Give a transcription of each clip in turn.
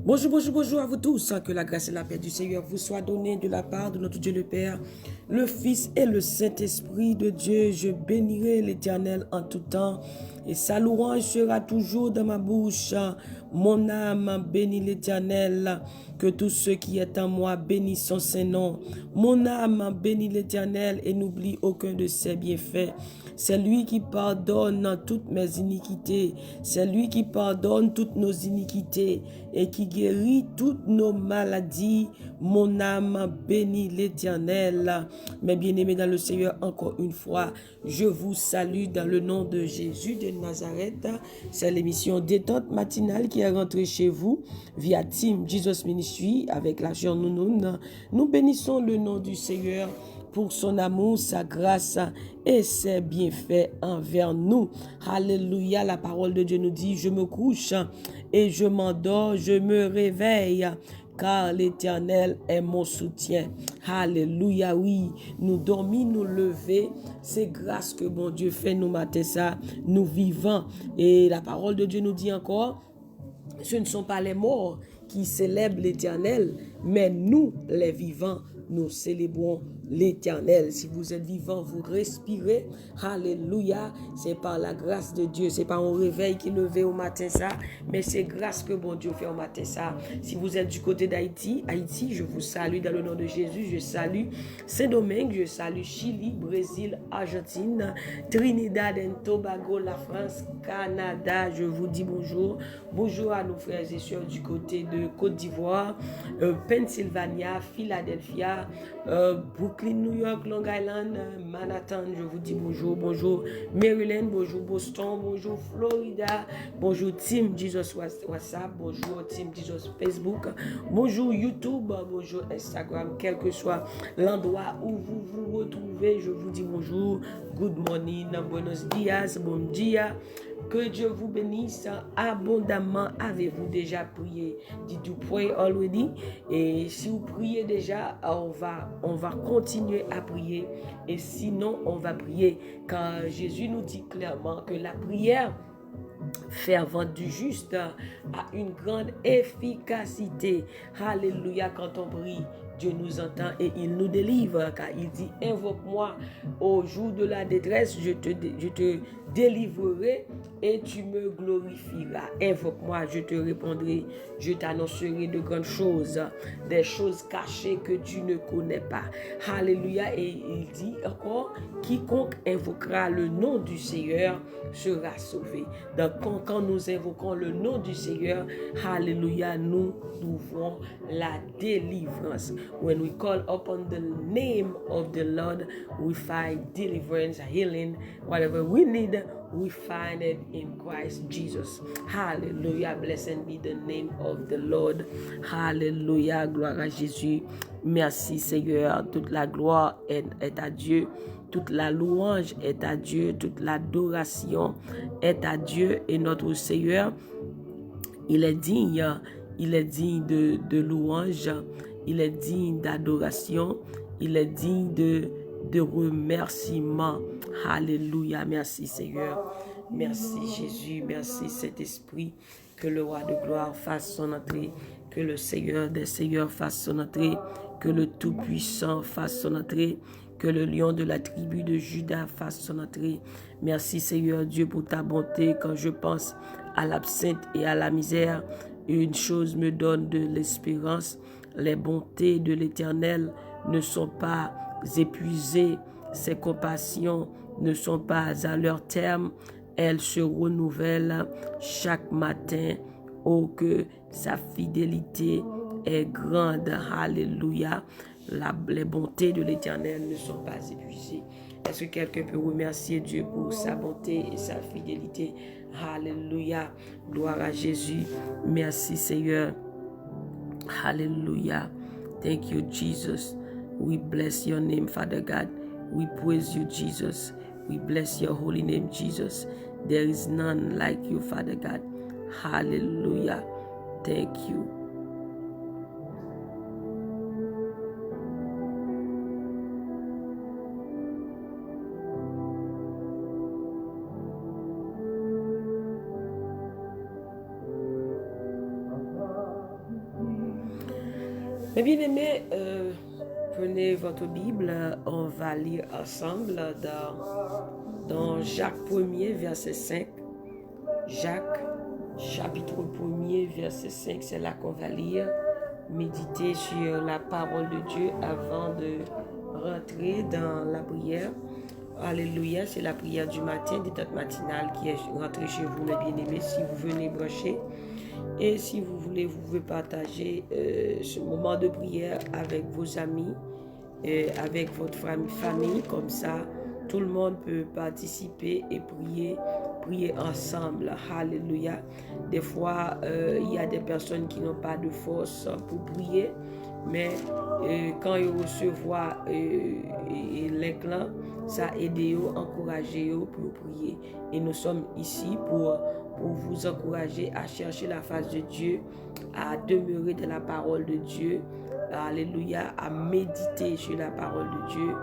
Bonjour, bonjour, bonjour à vous tous. Que la grâce et la paix du Seigneur vous soient données de la part de notre Dieu le Père, le Fils et le Saint-Esprit de Dieu. Je bénirai l'Éternel en tout temps et sa louange sera toujours dans ma bouche. Mon âme bénit l'Éternel. Que tout ce qui est en moi bénisse son Saint-Nom. Mon âme bénit l'Éternel et n'oublie aucun de ses bienfaits. C'est lui qui pardonne toutes mes iniquités. C'est lui qui pardonne toutes nos iniquités et qui guérit toutes nos maladies. Mon âme bénit l'Éternel. Mes bien-aimés dans le Seigneur, encore une fois, je vous salue dans le nom de Jésus de Nazareth. C'est l'émission Détente matinale qui est rentrée chez vous via Team Jesus Ministry avec la Jean Nounoun. Nous bénissons le nom du Seigneur pour son amour, sa grâce et ses bienfaits envers nous. Alléluia, la parole de Dieu nous dit, je me couche et je m'endors, je me réveille, car l'Éternel est mon soutien. Alléluia, oui, nous dormons, nous lever, c'est grâce que bon Dieu fait nous mater ça, nous vivons. Et la parole de Dieu nous dit encore, ce ne sont pas les morts qui célèbrent l'Éternel, mais nous, les vivants, nous célébrons l'Éternel. Si vous êtes vivant, vous respirez. Alléluia. C'est par la grâce de Dieu. C'est pas un réveil qui levé au matin ça, mais c'est grâce que bon Dieu fait au matin ça. Si vous êtes du côté d'Haïti, je vous salue dans le nom de Jésus. Je salue Saint-Domingue, je salue Chili, Brésil, Argentine, Trinidad et Tobago, la France, Canada. Je vous dis bonjour. Bonjour à nos frères et sœurs du côté de Côte d'Ivoire, Pennsylvania, Philadelphia, Brooklyn, New York, Long Island, Manhattan, je vous dis bonjour, bonjour Maryland, bonjour Boston, bonjour Florida, bonjour Team Jesus WhatsApp, bonjour Team Jesus Facebook, bonjour YouTube, bonjour Instagram, quel que soit l'endroit où vous vous retrouvez, je vous dis bonjour, good morning, buenos dias, bon dia. Que Dieu vous bénisse abondamment. Avez-vous déjà prié? Did you pray already? Et si vous priez déjà, on va continuer à prier. Et sinon, on va prier. Car Jésus nous dit clairement que la prière fervente du juste a une grande efficacité. Alléluia, quand on prie, Dieu nous entend et il nous délivre, car il dit, invoque-moi au jour de la détresse, je te délivrerai et tu me glorifieras. Invoque-moi, je te répondrai, je t'annoncerai de grandes choses, des choses cachées que tu ne connais pas. Alléluia, et il dit encore, quiconque invoquera le nom du Seigneur sera sauvé. Donc, quand nous invoquons le nom du Seigneur, alléluia, nous trouvons la délivrance. When we call upon the name of the Lord, we find deliverance, healing, whatever we need, we find it in Christ Jesus. Hallelujah, blessed be the name of the Lord. Hallelujah, gloire à Jésus. Merci Seigneur, toute la gloire est à Dieu. Toute la louange est à Dieu, toute l'adoration est à Dieu et notre Seigneur, il est digne de louange, il est digne d'adoration, il est digne de remerciement. Alléluia, merci Seigneur, merci Jésus, merci Saint-Esprit, que le roi de gloire fasse son entrée, que le Seigneur des Seigneurs fasse son entrée, que le Tout-Puissant fasse son entrée, que le lion de la tribu de Juda fasse son entrée. Merci Seigneur Dieu pour ta bonté. Quand je pense à l'absinthe et à la misère, une chose me donne de l'espérance. Les bontés de l'Éternel ne sont pas épuisées. Ses compassions ne sont pas à leur terme. Elles se renouvellent chaque matin. Oh, que sa fidélité est grande. Alléluia. Les bontés de l'Éternel ne sont pas épuisées. Est-ce que quelqu'un peut remercier Dieu pour sa bonté et sa fidélité? Alléluia. Gloire à Jésus. Merci Seigneur. Hallelujah. Thank you, Jesus. We bless your name, Father God. We praise you, Jesus. We bless your holy name, Jesus. There is none like you, Father God. Hallelujah. Thank you. Mes bien-aimés, prenez votre Bible, on va lire ensemble dans Jacques 1er, verset 5. Jacques, chapitre 1er, verset 5, c'est là qu'on va lire, méditer sur la parole de Dieu avant de rentrer dans la prière. Alléluia, c'est la prière du matin, des têtes matinales qui est rentrée chez vous, mes bien-aimés, si vous venez brancher. Et si vous voulez, vous pouvez partager ce moment de prière avec vos amis, avec votre famille, comme ça, tout le monde peut participer et prier ensemble. Alléluia. Des fois, il y a des personnes qui n'ont pas de force pour prier, mais quand ils recevront l'inclin, ça aide eux, encourage eux pour prier. Et nous sommes ici pour vous encourager à chercher la face de Dieu, à demeurer dans la parole de Dieu. Alléluia, à méditer sur la parole de Dieu.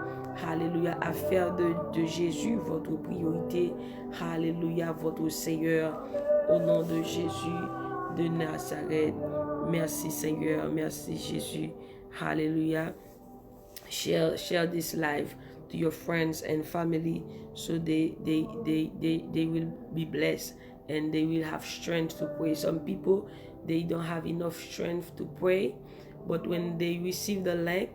Alléluia, à faire de Jésus votre priorité. Alléluia, votre Seigneur. Au nom de Jésus de Nazareth. Merci Seigneur, merci Jésus. Hallelujah. Share this live to your friends and family so they will be blessed and they will have strength to pray. Some people, they don't have enough strength to pray, but when they receive the link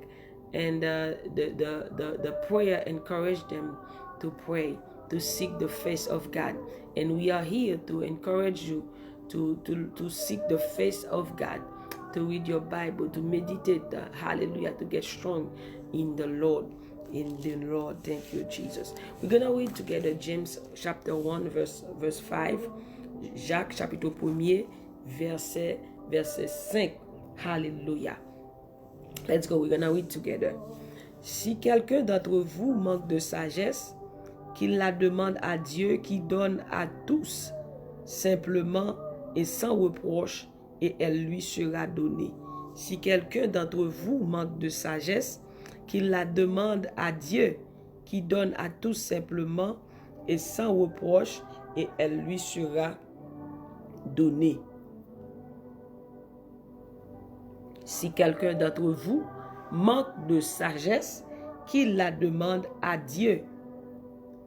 and the prayer encourage them to pray, to seek the face of God. And we are here to encourage you to seek the face of God, to read your Bible, to meditate, hallelujah, to get strong in the Lord. In the Lord. Thank you, Jesus. We're going to read together James chapter 1, verse 5. Jacques chapitre 1er, verset 5. Hallelujah. Let's go. We're going to read together. Si quelqu'un d'entre vous manque de sagesse, qu'il la demande à Dieu qui donne à tous simplement et sans reproche, et elle lui sera donnée. Si quelqu'un d'entre vous manque de sagesse, qu'il la demande à Dieu qui donne à tous simplement et sans reproche, et elle lui sera donnée. Si quelqu'un d'entre vous manque de sagesse, qu'il la demande à Dieu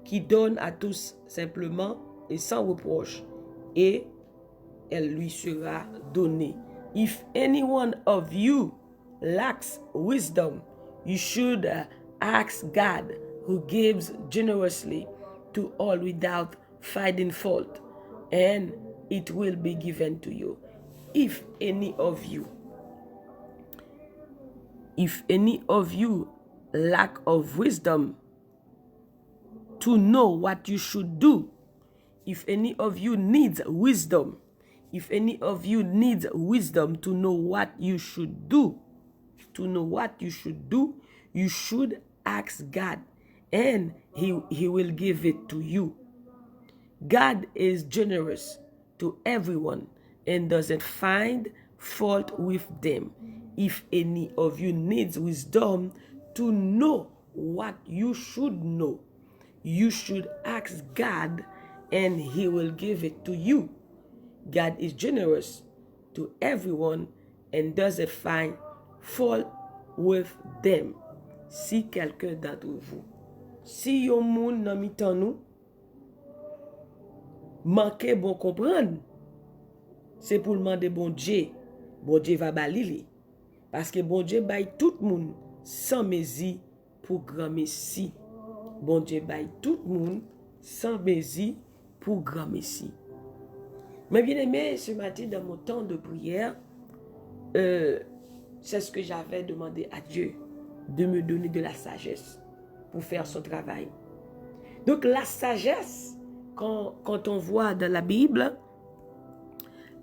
qui donne à tous simplement et sans reproche, et elle lui sera donnée. If any one of you lacks wisdom, you should ask God, who gives generously to all without finding fault, and it will be given to you. If any of you lack of wisdom to know what you should do, if any of you needs wisdom, if any of you needs wisdom to know what you should do, you should ask God, and he will give it to you. God is generous to everyone and doesn't find fault with them. If any of you needs wisdom to know what you should know, you should ask God, and he will give it to you. God is generous to everyone and doesn't find fault with them. Si quelqu'un d'entre vous, si yon moun nan mitan nou, manque bon comprendre, c'est pour demander bon Dieu va balili. Parce que bon Dieu baille tout moun sans mezi pour grand messie. Bon Dieu baille tout moun sans mezi pour grand messie. Mais bien aimé, ce matin, dans mon temps de prière, c'est ce que j'avais demandé à Dieu, de me donner de la sagesse pour faire son travail. Donc la sagesse, quand on voit dans la Bible,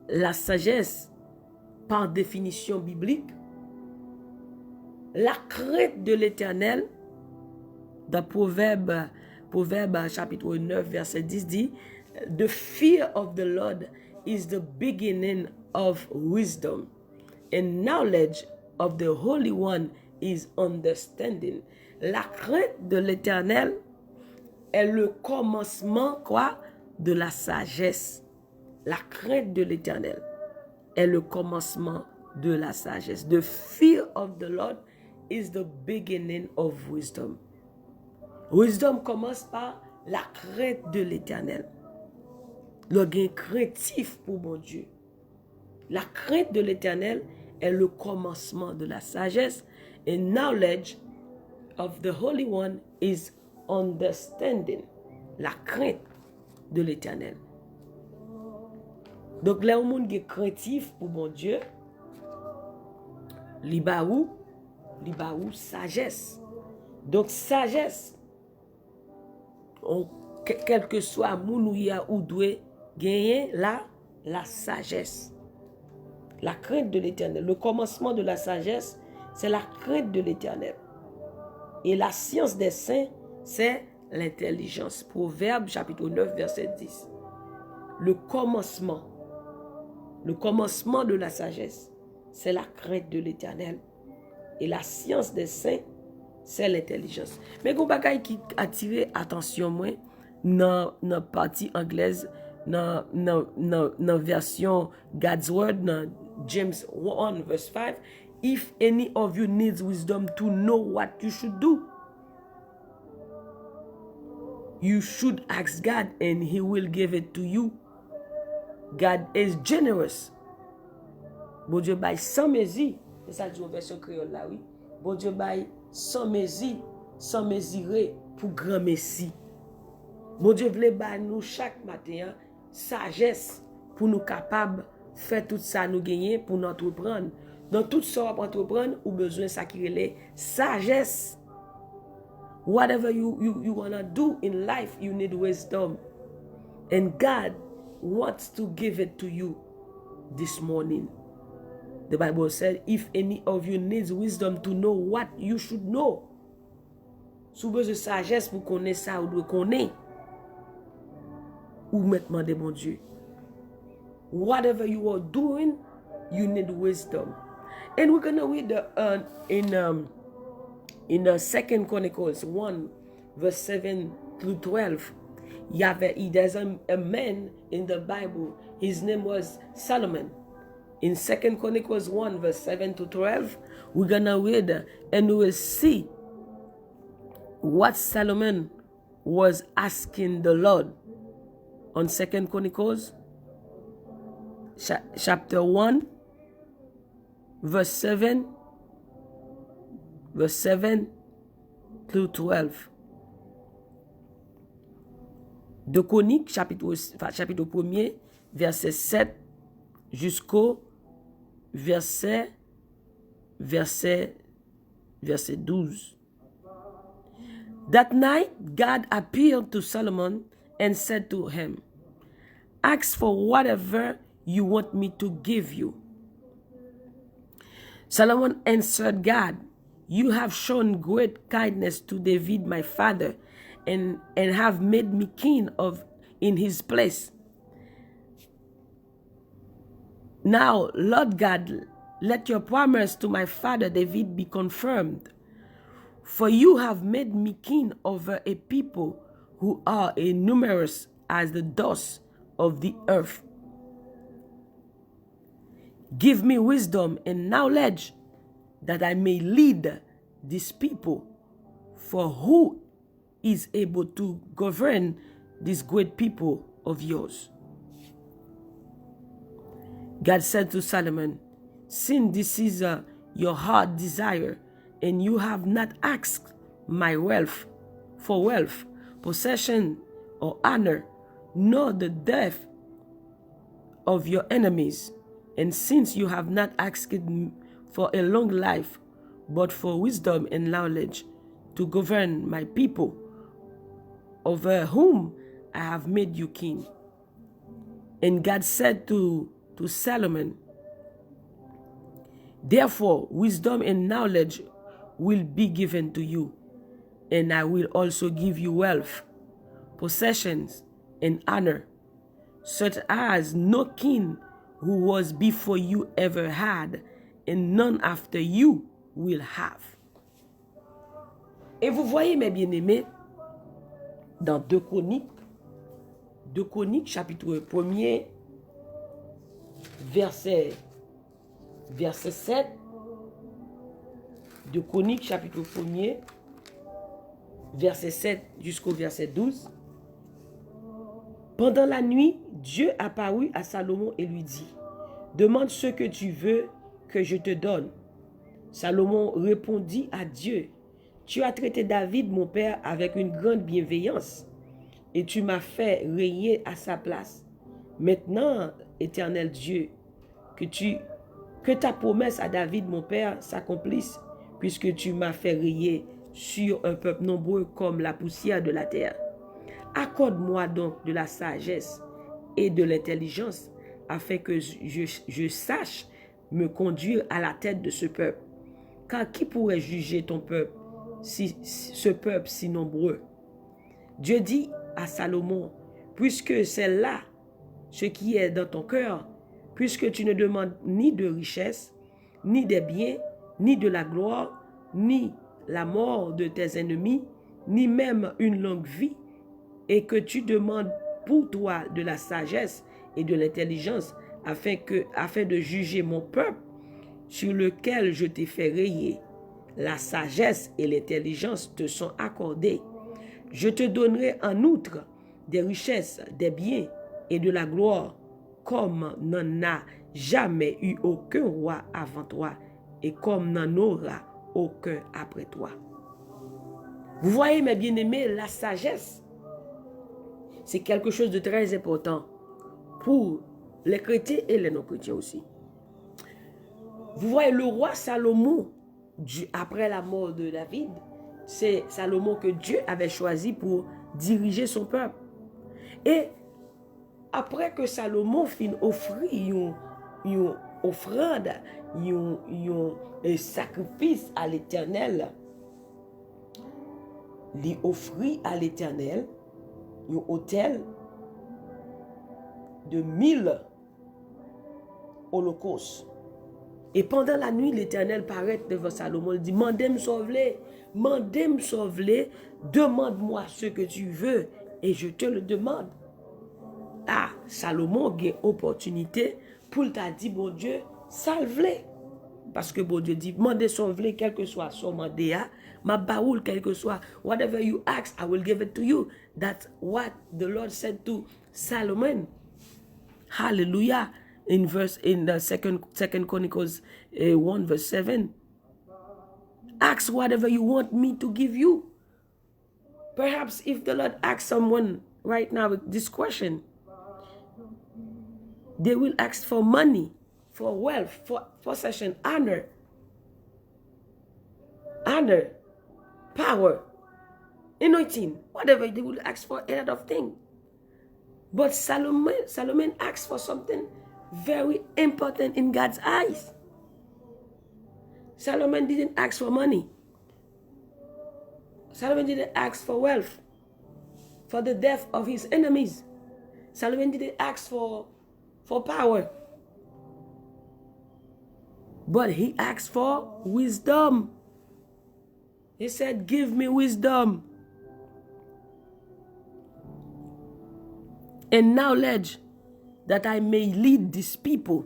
la sagesse, par définition biblique, la crainte de l'Éternel, dans Proverbe chapitre 9, verset 10 dit, the fear of the Lord is the beginning of wisdom, and knowledge of the Holy One is understanding. La crainte de l'Éternel est le commencement de la sagesse. La crainte de l'Éternel est le commencement de la sagesse. The fear of the Lord is the beginning of wisdom. Wisdom commence par la crainte de l'Éternel. Le gain craintif pour mon Dieu. La crainte de l'Éternel est le commencement de la sagesse. And knowledge of the Holy One is understanding. La crainte de l'Éternel. Donc, là, où monde est craintif pour mon Dieu, li ba ou sagesse. Donc, sagesse, quel que soit moun ou ya ou doué, gagner la sagesse. La crainte de l'Éternel. Le commencement de la sagesse, c'est la crainte de l'Éternel. Et la science des saints, c'est l'intelligence. Proverbe chapitre 9, verset 10. Le commencement de la sagesse, c'est la crainte de l'Éternel. Et la science des saints, c'est l'intelligence. Mais il y a un bagage qui attire attention moi dans la partie anglaise, dans la version God's Word, dans James 1, verse 5. If any of you needs wisdom to know what you should do, you should ask God and He will give it to you. God is generous. Bon Dieu bail sans mesure. C'est ça dit en version créole là, oui. Bon Dieu bail sans mesure, sans mesurer pour grand messie. Bon Dieu voulait bail nous chaque matin sagesse pour nous capables faire tout ça nous gagner pour nous entreprendre. Dans tout ça pour entreprendre, ou besoin ça qui relève sagesse. Whatever you wanna do in life, you need wisdom. And God wants to give it to you this morning. The Bible said, if any of you needs wisdom to know what you should know. Si vous avez sagesse pour connaître ça, ou doit connaître. Ou maintenant de mon Dieu. Whatever you are doing, you need wisdom. And we're going to read in 2 Chronicles 1, verse 7 through 12. There's a man in the Bible. His name was Solomon. In 2 Chronicles 1, verse 7 to 12, we're going to read and we will see what Solomon was asking the Lord. On 2 Chronicles, chapter 1, verse 7 through 12. De Chroniques, chapitre 1er, verset 7 jusqu'au verset 12. That night, God appeared to Solomon and said to him, ask for whatever you want me to give you. Solomon answered God, you have shown great kindness to David my father, and have made me king in his place. Now, Lord God, let your promise to my father David be confirmed. For you have made me king over a people who are as numerous as the dust of the earth. Give me wisdom and knowledge that I may lead these people. For who is able to govern this great people of yours? God said to Solomon, since this is your heart desire, and you have not asked my wealth for wealth, possession, or honor, nor the death of your enemies, and since you have not asked for a long life, but for wisdom and knowledge to govern my people, over whom I have made you king. And God said to Solomon, therefore wisdom and knowledge will be given to you, and I will also give you wealth, possessions, and honor, such as no king who was before you ever had, and none after you will have. Et vous voyez, mes bien-aimés, dans 2 Chroniques, chapitre 1er, verset verset 7 de Chroniques, chapitre 1er, verset 7 jusqu'au verset 12. Pendant la nuit, Dieu apparut à Salomon et lui dit, « Demande ce que tu veux que je te donne. » Salomon répondit à Dieu, « Tu as traité David, mon père, avec une grande bienveillance, et tu m'as fait régner à sa place. Maintenant, Éternel Dieu, que ta promesse à David, mon père, s'accomplisse, puisque tu m'as fait régner sur un peuple nombreux comme la poussière de la terre. Accorde-moi donc de la sagesse et de l'intelligence, afin que je sache me conduire à la tête de ce peuple. Car qui pourrait juger ton peuple, ce peuple si nombreux? » Dieu dit à Salomon, « Puisque c'est là ce qui est dans ton cœur, puisque tu ne demandes ni de richesse, ni des biens, ni de la gloire, ni la mort de tes ennemis, ni même une longue vie, et que tu demandes pour toi de la sagesse et de l'intelligence, afin de juger mon peuple, sur lequel je t'ai fait régner. La sagesse et l'intelligence te sont accordées. Je te donnerai en outre des richesses, des biens et de la gloire, comme n'en a jamais eu aucun roi avant toi, et comme n'en aura aucun après toi. » Vous voyez, mes bien-aimés, la sagesse, c'est quelque chose de très important pour les chrétiens et les non-chrétiens aussi. Vous voyez, le roi Salomon, après la mort de David, c'est Salomon que Dieu avait choisi pour diriger son peuple. Et après que Salomon fin offrir une offrande, un sacrifice à l'Éternel, il offrit à l'Éternel un autel de 1000 holocaustes. Et pendant la nuit, l'Éternel paraît devant Salomon. Il dit, mandem sauver, demande-moi ce que tu veux et je te le demande. Ah, Salomon a une opportunité pour t'a dit, bon Dieu, salve-les. Parce que bon Dieu dit, mandez sauver, quel que soit son mandat, ma baoul, quel que soit, whatever you ask, I will give it to you. That's what the Lord said to Solomon. Hallelujah. In the second Chronicles 1 verse 7. Ask whatever you want me to give you. Perhaps if the Lord asks someone right now this question, they will ask for money, for wealth, for possession, honor, power, anointing, whatever. They will ask for a lot of things. But Solomon asked for something very important in God's eyes. Solomon didn't ask for money. Solomon didn't ask for wealth, for the death of his enemies. Solomon didn't ask for power. But he asked for wisdom. He said, give me wisdom and knowledge, that I may lead these people.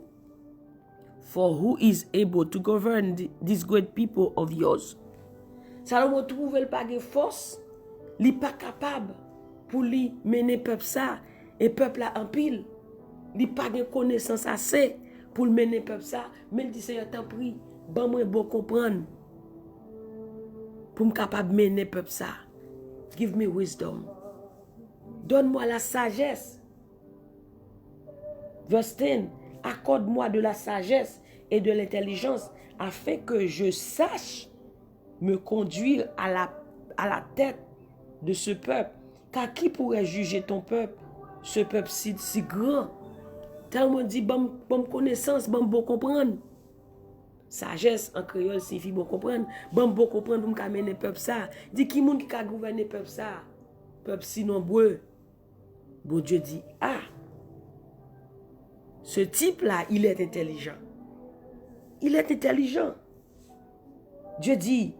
For who is able to govern these great people of yours? Salomon trouve le pas de force, li pas capable pour lui mener peuple ça, et peuple là en pile. Li pas de connaissance assez pour mener peuple ça, mais il dit Seigneur t'en prie, ban moi bon comprendre pour me capable mener peuple ça. Give me wisdom. Donne-moi la sagesse. Verse 10. Accorde-moi de la sagesse et de l'intelligence afin que je sache me conduire à la tête de ce peuple. Car qui pourrait juger ton peuple, ce peuple si grand? Tellement dit, bon connaissance, bon comprendre. Sagesse en créole signifie bon comprendre. Bon comprendre pour me mener peuple ça. Dit qui monde qui a gouverné peuple ça? Peuple si nombreux. Bon Dieu dit, ah, ce type-là, il est intelligent. Il est intelligent. Dieu dit,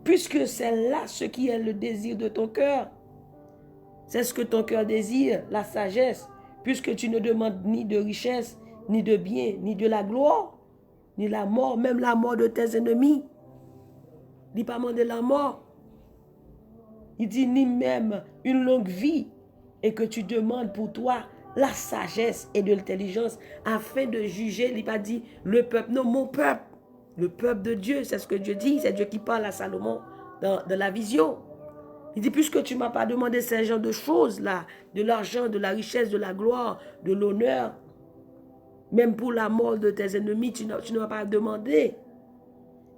puisque c'est là ce qui est le désir de ton cœur, c'est ce que ton cœur désire, la sagesse, puisque tu ne demandes ni de richesse, ni de bien, ni de la gloire, ni la mort, même la mort de tes ennemis. Il n'a pas demandé la mort. Il dit ni même une longue vie, et que tu demandes pour toi la sagesse et de l'intelligence afin de juger. Il n'a pas dit le peuple, non, mon peuple. Le peuple de Dieu, c'est ce que Dieu dit. C'est Dieu qui parle à Salomon dans la vision. Il dit, puisque tu ne m'as pas demandé ce genre de choses-là, de l'argent, de la richesse, de la gloire, de l'honneur, même pour la mort de tes ennemis, tu ne m'as pas demandé.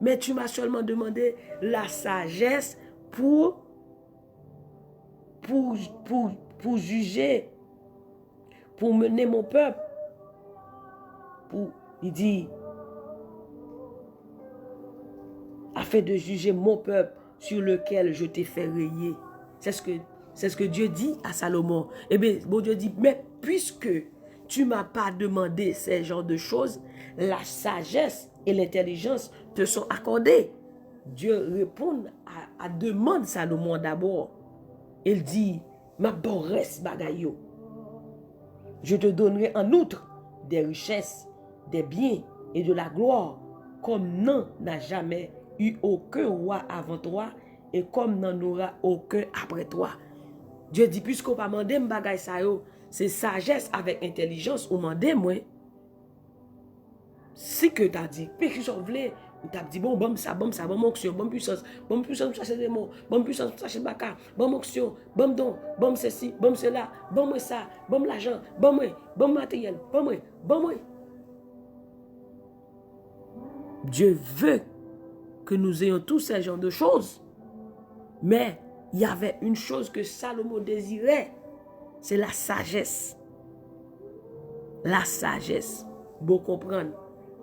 Mais tu m'as seulement demandé la sagesse pour juger, pour mener mon peuple. Il dit, afin de juger mon peuple sur lequel je t'ai fait régner. C'est ce que Dieu dit à Salomon. Eh bien, bon Dieu dit, mais puisque tu ne m'as pas demandé ces genres de choses, la sagesse et l'intelligence te sont accordées. Dieu répond à demande Salomon d'abord. Il dit, ma boresse bagayo. Je te donnerai en outre des richesses, des biens et de la gloire, comme n'a jamais eu aucun roi avant toi, et comme n'en aura aucun après toi. Dieu dit, puisqu'on pas mandé m'bagay sa yo, c'est sagesse avec intelligence ou mandé moi. Si que t'as dit, puis que j'en voulais, ou t'as dit, bon ça, bon onction, bon puissance pour chercher des mots, bon puissance pour chercher le baka, bon onction, bon don, bon ceci, bon cela, bon moi ça, bon l'argent, bon matériel, bon moi. Dieu veut que nous ayons tous ces genres de choses. Mais il y avait une chose que Salomon désirait, c'est la sagesse. La sagesse. Bon comprendre.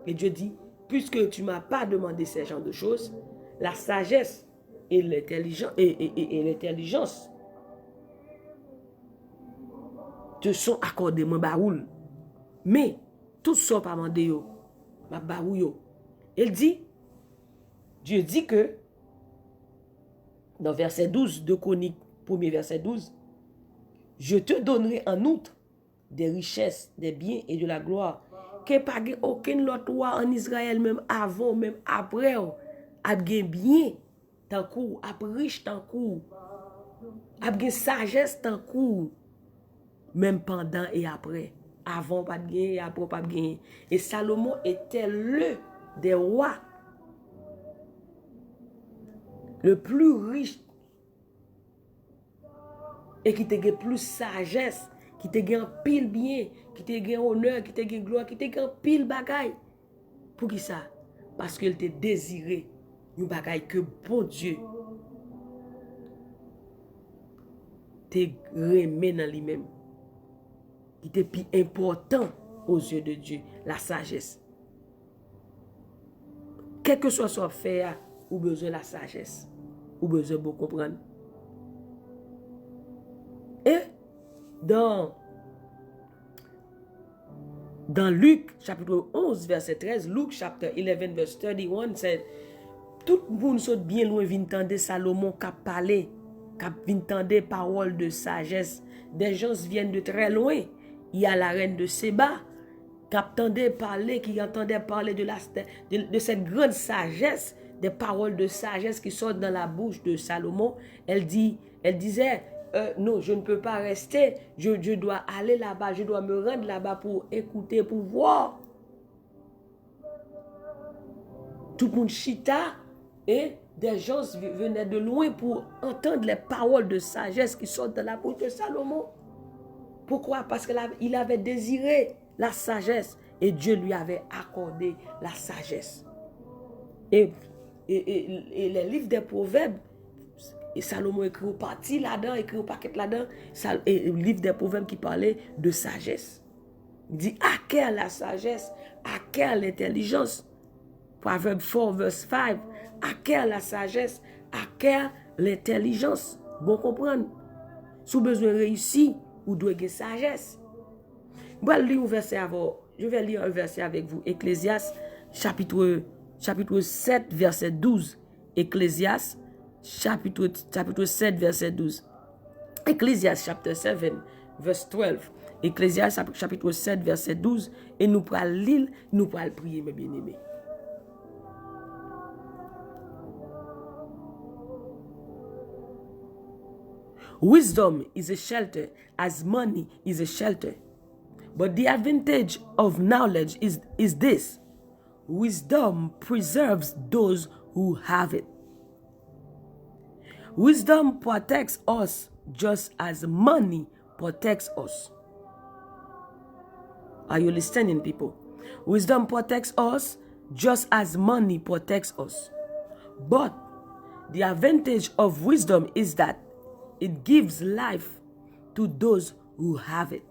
Et Dieu dit, puisque tu ne m'as pas demandé ces genres de choses, la sagesse et l'intelligence te sont accordées, mon baoul. Mais, tout ça pas demandé, yo, ma baoul, yo. Il dit, Dieu dit que, dans verset 12 de Chronique, premier verset 12, je te donnerai en outre des richesses, des biens et de la gloire, que pas aucun autre roi en Israël, même avant, même après, a bien, tant coup, a riche tant coup, a sagesse tant coup, même pendant et après. Avant pas de gain, après pas de gain. Et Salomon était le des rois le plus riche et qui te gagne plus sagesse, qui te gagne pile bien, qui te gagne honneur, qui te gagne gloire, qui te gagne pile bagaille. Pour qui ça? Parce qu'il te désiré une bagaille que bon Dieu te remet dans lui-même. Qui te plus important aux yeux de Dieu, la sagesse. Quel que soit son fait, ou besoin de la sagesse, ou besoin de comprendre. Et dans Luc chapitre 11 verset 13, Luc chapitre 11 verset 31, c'est tout le monde saute bien loin vient entendre Salomon qui parler, qui vient entendre paroles de sagesse. Des gens viennent de très loin. Il y a la reine de Séba qui entendait parler, de cette grande sagesse, des paroles de sagesse qui sortent dans la bouche de Salomon. Elle disait, non, je ne peux pas rester, je dois aller là-bas, je dois me rendre là-bas pour écouter, pour voir. Tout le monde chita et des gens venaient de loin pour entendre les paroles de sagesse qui sortent de la bouche de Salomon. Pourquoi? Parce qu'il avait désiré la sagesse et Dieu lui avait accordé la sagesse. Et les livres des proverbes, et Salomon écrit au parti là-dedans, écrit au paquet là-dedans, et le livre des proverbes qui parlait de sagesse. Il dit, acquiert la sagesse, acquiert l'intelligence. Proverbe 4, verse 5, acquiert la sagesse, acquiert l'intelligence. Bon comprendre. Si vous avez besoin de réussir, vous devez avoir sagesse. Je vais lire un verset avec vous. Ecclésiaste, chapitre 7, verset 12. Ecclésiaste, chapitre 7, verset 12. Ecclésiaste, chapter 7, verse 12. Ecclésiaste chapitre 7, verset 12. Et nous prenons l'île, nous prenons prier, mes bien-aimés. Wisdom is a shelter as money is a shelter. But the advantage of knowledge is this. Wisdom preserves those who have it. Wisdom protects us just as money protects us. Are you listening, people? Wisdom protects us just as money protects us. But the advantage of wisdom is that it gives life to those who have it.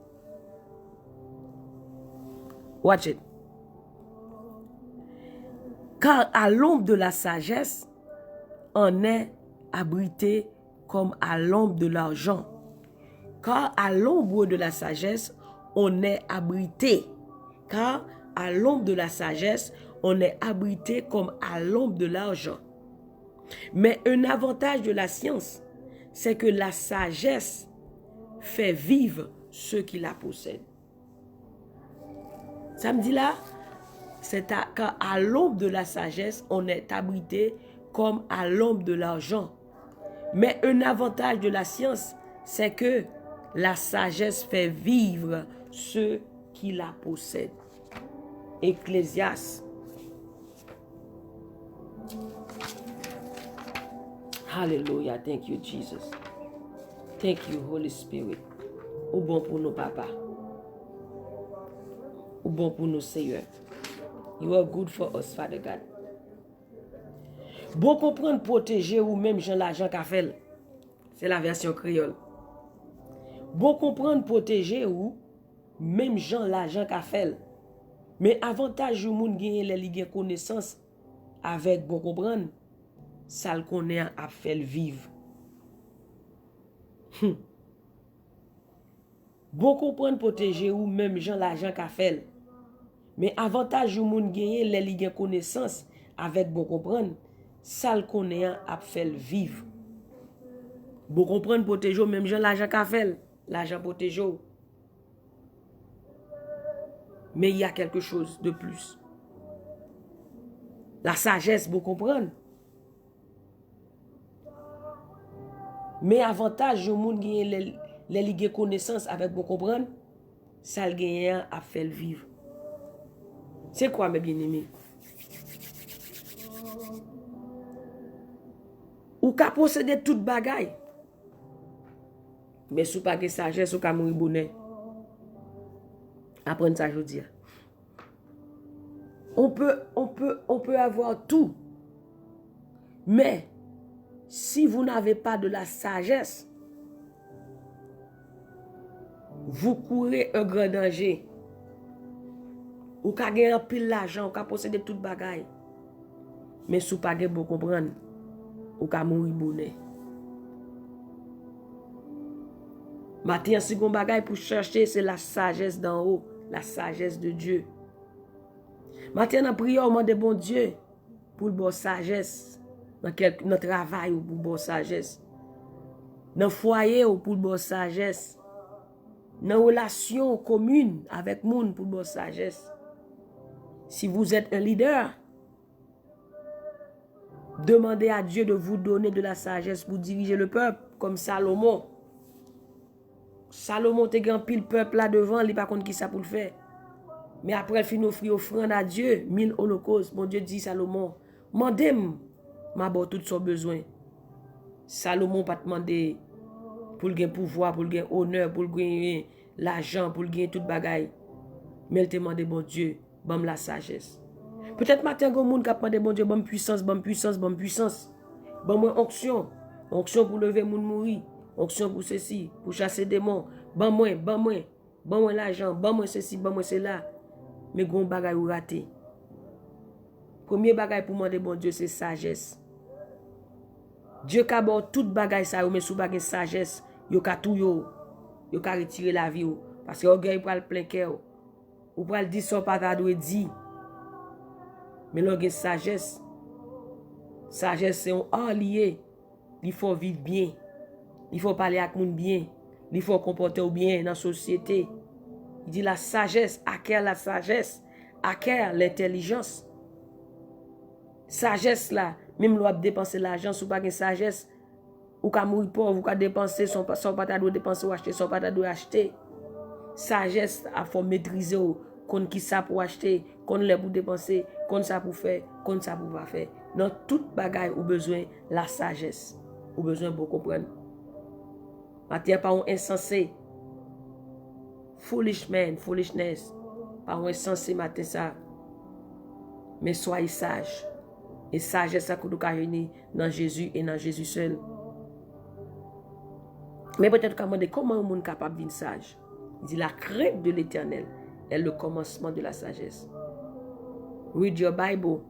Watch it. Car à l'ombre de la sagesse, on est abrité comme à l'ombre de l'argent. Car à l'ombre de la sagesse, on est abrité. Car à l'ombre de la sagesse, on est abrité comme à l'ombre de l'argent. Mais un avantage de la science, c'est que la sagesse fait vivre ceux qui la possèdent. Ça me dit là, c'est à l'ombre de la sagesse, on est abrité comme à l'ombre de l'argent. Mais un avantage de la science, c'est que la sagesse fait vivre ceux qui la possèdent. Ecclésiaste. Hallelujah. Thank you, Jesus. Thank you, Holy Spirit. Ou bon pour nous, papa. Ou bon pour nous, Seigneur. You are good for us, Father God. Bon comprendre, protéger ou même Jean l'argent qu'a fait. C'est la version créole. Bon comprendre, protéger ou même Jean l'argent qu'a fait. Mais avantage ou moun gagner les connaissance avec bon comprendre, ça le connaît à faire vivre. Bon comprendre, protéger ou même Jean l'argent qu'a fait. Mais avantage ou moun gagner les connaissance avec bon comprendre, ça le connaît à faire vivre. Bon comprendre, protéger ou même Jean l'argent qu'a fait. L'argent protéger. Mais il y a quelque chose de plus. La sagesse, vous comprenez. Mais avantage, au monde qui les liguer connaissance avec vous comprendre, ça le gagne à faire vivre. C'est quoi, mes bien-aimés? Ou ka posséder toute bagaille. Mais sous pas de sagesse, ou ka mourir bonnet. Apprendre ça, je dis. On peut avoir tout. Mais, si vous n'avez pas de la sagesse, vous courez un grand danger. Ou ka gagner un pile l'argent, ou ka posséder toute bagaille. Mais sous pas de bon comprendre, ou ka mourir bonnet. Maintenant, si vous bagaille pour chercher, c'est la sagesse d'en haut, la sagesse de Dieu. Maintenant, prions, on demande bon Dieu pour le bon sagesse. Dans le travail, ou pour le bon sagesse. Dans le foyer, ou pour le bon sagesse. Dans la relation commune avec le monde, pour le bon sagesse. Si vous êtes un leader, demandez à Dieu de vous donner de la sagesse pour diriger le peuple, comme Salomon. Salomon te grand pile peuple là devant, il pas contre qui ça pour le faire. Mais après il fin offrir offrande à Dieu, 1000 holocaustes. Mon Dieu dit Salomon, mandem m'a bon tout son besoin. Salomon pas demander pour le pouvoir, pour le honneur, pour le l'argent, pour le toute bagaille. Mais il te demande bon Dieu, bam la sagesse. Peut-être matin gon monde qui demande bon Dieu, bam puissance, bam puissance, bam puissance. Bam onction, onction pour lever moun mourir. Onction pour ceci, pour chasser des démons. Ban moi l'argent, ban moi ceci, ban moi cela. Mais gon bagay ou raté. Premier bagay pour demander bon Dieu, c'est sagesse. Dieu ka bon toute bagay ça, mais sous bagay sagesse, yo ka tout yo ka retirer la vie ou. Parce que orgueil pour le plein cœur. Ou pour le dire son pas doit dire. Mais l'orgueil sagesse. Sagesse c'est un allié. Il faut vivre bien. Il faut parler avec les gens bien. Il faut comporter bien dans la société. Il dit la sagesse, acquiert la sagesse, acquiert l'intelligence. Sagesse là, même l'on dépenser l'argent, sous pas de sagesse, ou qu'à mourir pauvre, ou qu'à dépenser, son pas doit dépenser ou acheter, son pas doit acheter. Sagesse, il faut maîtriser, qu'on qui ça pour acheter, qu'on les pour dépenser, qu'on ça pour faire, qu'on ça pour pas faire. Dans toute bagaille, ou besoin la sagesse, ou besoin pour comprendre. Matin pas un insensé. Foolish man, foolishness. Pas un insensé matin ça. Mais soyez sage. Et sagesse ça que nous avons dans Jésus et dans Jésus seul. Mais peut-être qu'on demande comment un monde capable d'être sage. Il dit la crainte de l'Éternel est le commencement de la sagesse. Read your Bible.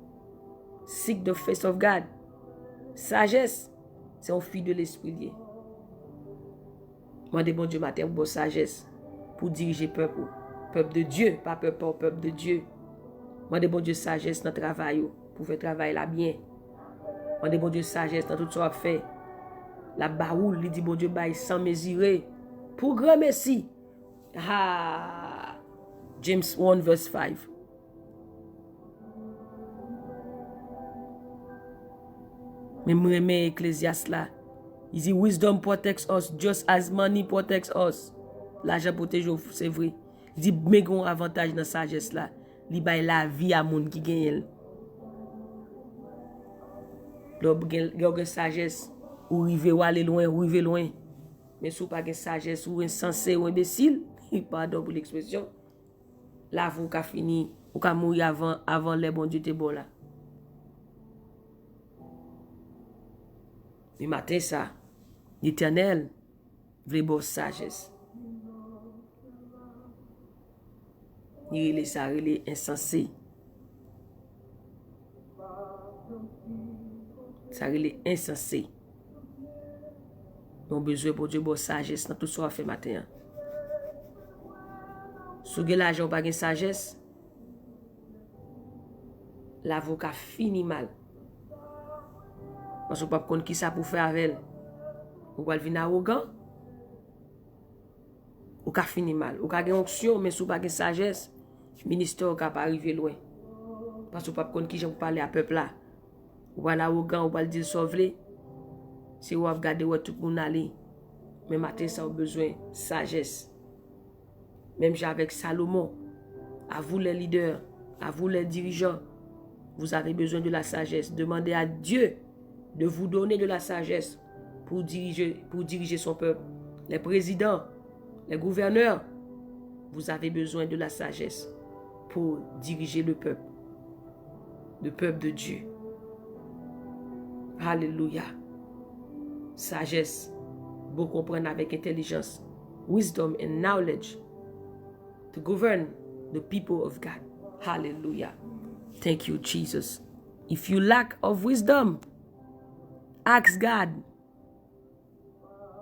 Seek the face of God. Sagesse, c'est un fil de l'esprit. Moi, bon Dieu matin pour sagesse pour diriger peuple. Peuple de Dieu, pas peuple de Dieu. Moi, bon Dieu sagesse dans le travail pour faire travail là bien. Moi, bon Dieu sagesse dans tout ce qu'on fait. La baoule, il dit bon Dieu bail sans mesurer. Pour grand merci. Ah, James 1 verse 5. Mais moi, Ecclésiaste là. Il dit wisdom protects us just as money protects us. L'argent protège, c'est vrai. Il dit mais un avantage dans la sagesse là. Il bail la vie à monde qui gagne. L'orgue sagesse ou river ou aller loin, ou river loin. Mais si vous pas de sagesse ou insensé ou imbécile, pardon pour l'expression, là vous ka fini, ou ka mourir avant les bon Dieu te bon là. Mais matin ça, l'Éternel veut bon sagesse. Il est insensé. Ça est insensé. Nous avons besoin pour Dieu de sagesse dans tout ce qu'on fait matin. Si vous avez l'argent pas de sagesse, l'avocat finit mal. Parce que vous ne pouvez pas qui ça pour faire avec elle. Vous pouvez venir arrogant. Vous pouvez finir mal. Vous avez une onction, mais si vous n'avez pas de sagesse, le ministère ne peut pas arriver loin. Parce que vous ne pouvez pas qui pour parler à peuple là. Vous pouvez aller arrogant, vous pouvez dire sauver. Si vous regardez où tout le monde aller. Mais matin, ça a besoin de sagesse. Même avec Salomon, à vous les leaders, à vous les dirigeants, vous avez besoin de la sagesse. Demandez à Dieu de vous donner de la sagesse pour diriger son peuple. Les présidents, les gouverneurs, vous avez besoin de la sagesse pour diriger le peuple de Dieu. Alléluia. Sagesse, vous comprenez avec intelligence, wisdom and knowledge to govern the people of God. Hallelujah. Thank you, Jesus. If you lack of wisdom, ask God.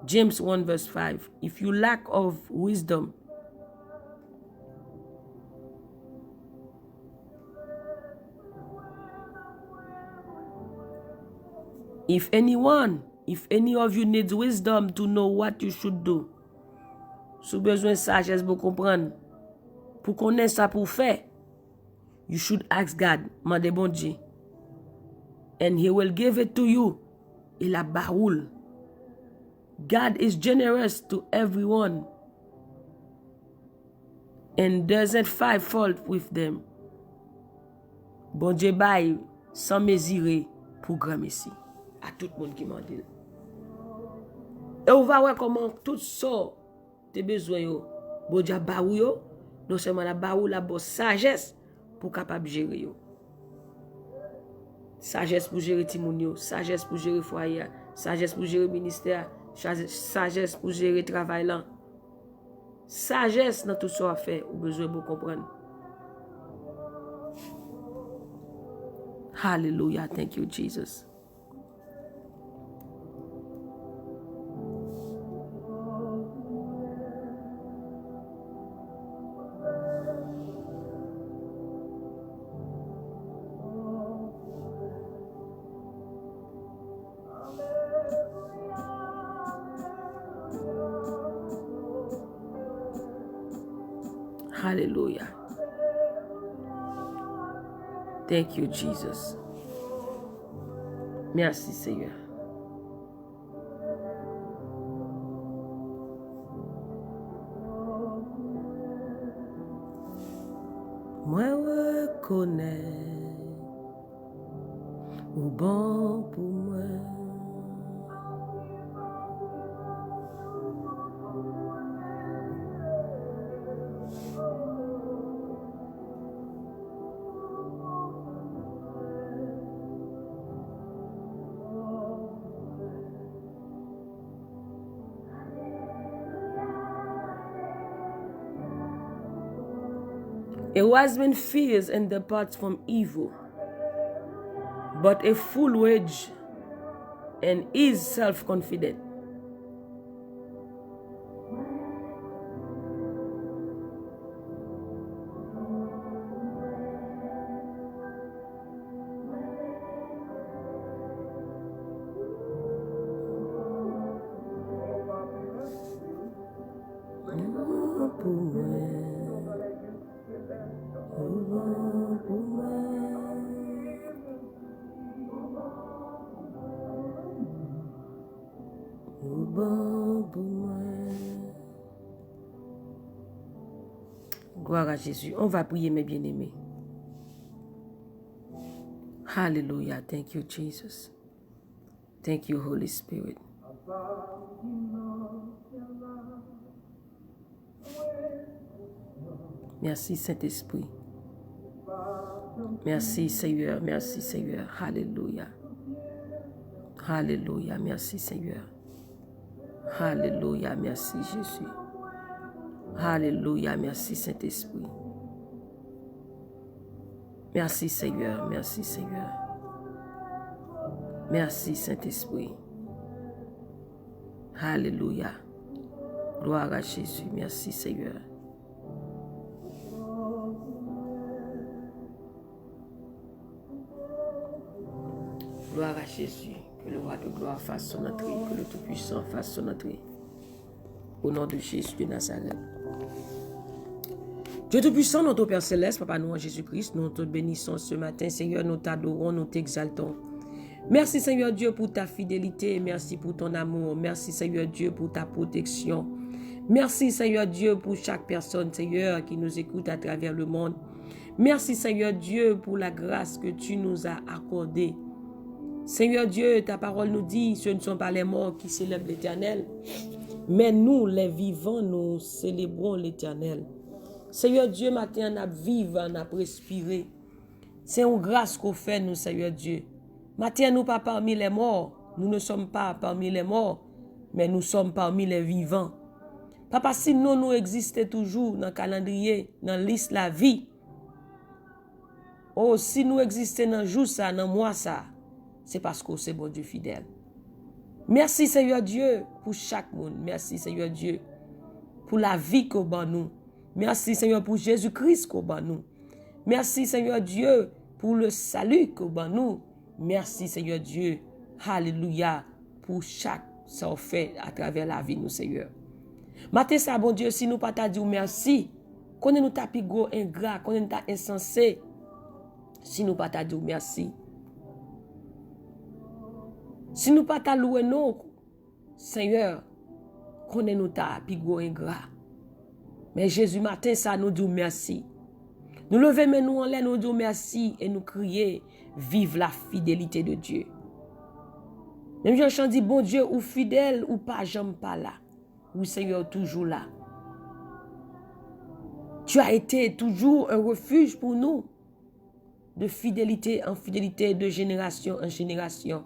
James 1 verse 5. If you lack of wisdom, if any of you needs wisdom to know what you should do, si vous avez besoin de sagesse pour comprendre, pour connaître ça pour faire, you should ask God, mandez bon Dieu, and He will give it to you. Il a baoul. God is generous to everyone and doesn't find fault with them. Bon Dieu bail sans mesurer pour grand messie à tout le monde qui m'a dit. Et on va voir comment tout ça te besoin yo. Bon Dieu baou yo, non seulement la baou la bonne sagesse pour capable gérer yo. Sagesse pour gérer timoun yo, sagesse pour gérer foyer, sagesse pour gérer ministère, sagesse pour gérer travail là. Sagesse dans tout ça à faire, ou besoin de comprendre. Hallelujah, thank you Jesus. Hallelujah. Thank you, Jesus. Merci, Seigneur. Moi reconnais au bon pour moi. A wise man fears and departs from evil, but a fool wage and is self-confident. Gloire à Jésus. On va prier, mes bien-aimés. Hallelujah. Thank you, Jesus. Thank you, Holy Spirit. Merci, Saint-Esprit. Merci, Seigneur. Merci, Seigneur. Hallelujah. Hallelujah. Merci, Seigneur. Hallelujah. Merci, Jésus. Alléluia, merci Saint-Esprit. Merci Seigneur, merci Seigneur. Merci Saint-Esprit. Alléluia. Gloire à Jésus, merci Seigneur. Gloire à Jésus, que le roi de gloire fasse son entrée, que le Tout-Puissant fasse son entrée. Au nom de Jésus de Nazareth. Dieu Tout-Puissant, notre Père Céleste, Papa nous en Jésus-Christ, nous te bénissons ce matin, Seigneur, nous t'adorons, nous t'exaltons. Merci Seigneur Dieu pour ta fidélité, merci pour ton amour, merci Seigneur Dieu pour ta protection. Merci Seigneur Dieu pour chaque personne, Seigneur, qui nous écoute à travers le monde. Merci Seigneur Dieu pour la grâce que tu nous as accordée. Seigneur Dieu, ta parole nous dit, ce ne sont pas les morts qui célèbrent l'Éternel, mais nous, les vivants, nous célébrons l'Éternel. Seigneur Dieu, matin, on a vécu, on a respiré. C'est une grâce qu'on fait, nous, Seigneur Dieu. Matin, nous pas parmi les morts. Nous ne sommes pas parmi les morts, mais nous sommes parmi les vivants. Papa, si nous existons toujours dans le calendrier, dans la liste de la vie, oh, si nous existons dans le jour, ça, dans le mois, ça, c'est parce que c'est bon Dieu fidèle. Merci, Seigneur Dieu, pour chaque monde. Merci, Seigneur Dieu, pour la vie qu'on bat nous. Merci Seigneur pour Jésus-Christ qu'on bat nous. Merci Seigneur Dieu pour le salut qu'on bat nous. Merci Seigneur Dieu. Alléluia. Pour chaque ça fait à travers la vie nous Seigneur. Matin ça bon Dieu si nous pas t'a dit merci. Qu'on nous t'a pigo ingrat, qu'on nous t'a insensé. Si nous pas t'a dit merci. Si nous pas t'a loué non Seigneur, qu'on nous t'a pigo ingrat. Mais Jésus, matin, ça nous dit merci. Nous levons mais nous en l'air, nous disons merci et nous crions, vive la fidélité de Dieu. Même Jean dit, bon Dieu, ou fidèle ou pas, j'aime pas là. Ou Seigneur, toujours là. Tu as été toujours un refuge pour nous. De fidélité en fidélité, de génération en génération.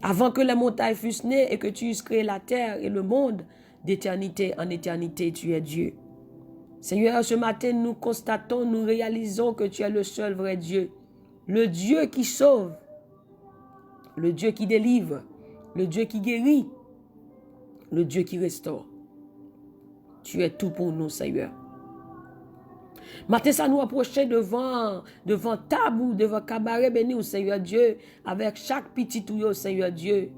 Avant que les montagnes fussent nées et que tu eusses créé la terre et le monde, d'éternité en éternité, tu es Dieu. Seigneur, ce matin, nous constatons, nous réalisons que tu es le seul vrai Dieu. Le Dieu qui sauve, le Dieu qui délivre, le Dieu qui guérit, le Dieu qui restaure. Tu es tout pour nous, Seigneur. Matin, ça nous approcher devant table, devant cabaret béni, au Seigneur Dieu, avec chaque petit tuyau, Seigneur Dieu.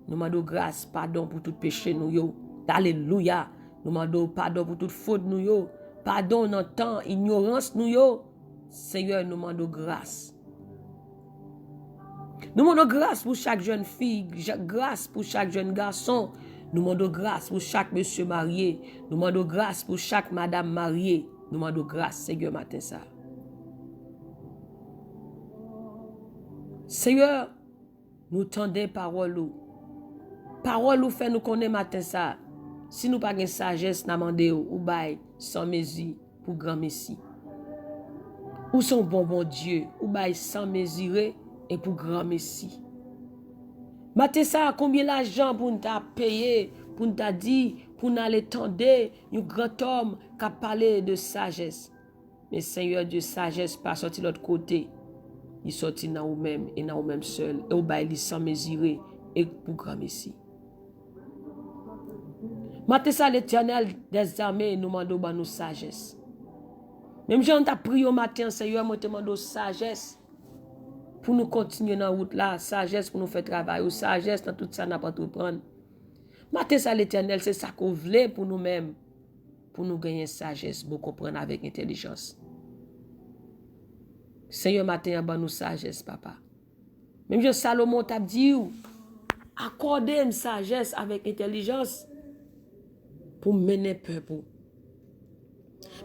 Nous demandons grâce, pardon pour tout péché, nous. Alléluia. Nous demandons pardon pour toute faute, nous. pardon dans le temps, ignorance nous yo, Seigneur, nous demandons grâce. Nous demandons grâce pour chaque jeune fille, grâce pour chaque jeune garçon. Nous demandons grâce pour chaque monsieur marié. Nous demandons grâce pour chaque madame mariée. Nous demandons grâce, Seigneur, matin ça. Seigneur, nous tendons parole ou. Parole ou fait nous connaître matin ça. Si nous pas de sagesse, nous demandons ou bail sans mesure pour grand Messie. Ou son bon Dieu, ou bail sans mesurer et pour grand Messie. Matin ça, combien l'argent pour nous payer, pour nous dire, pour nous aller tendre, un grand homme qui a parlé de sagesse. Mais Seigneur Dieu, sagesse pas sorti de l'autre côté. Il sorti dans nous-mêmes et dans nous-mêmes seuls. Et au bail sans mesurer et pour grand Messie. Matin ça, l'Éternel des armées nous demande nous sagesse. Même si on t'a prié au matin, Seigneur, moi te demande sagesse. Pour nous continuer dans la route là, sagesse pour nous faire travail, ou sagesse dans tout ça, n'a pas tout prendre. Matin ça, l'Éternel, c'est ça qu'on voulait pour nous-mêmes, pour nous gagner sagesse, pour comprendre avec intelligence. Seigneur, matin, nous sagesse, papa. Même si Salomon t'a dit, accordez une sagesse avec intelligence pour mener peuple.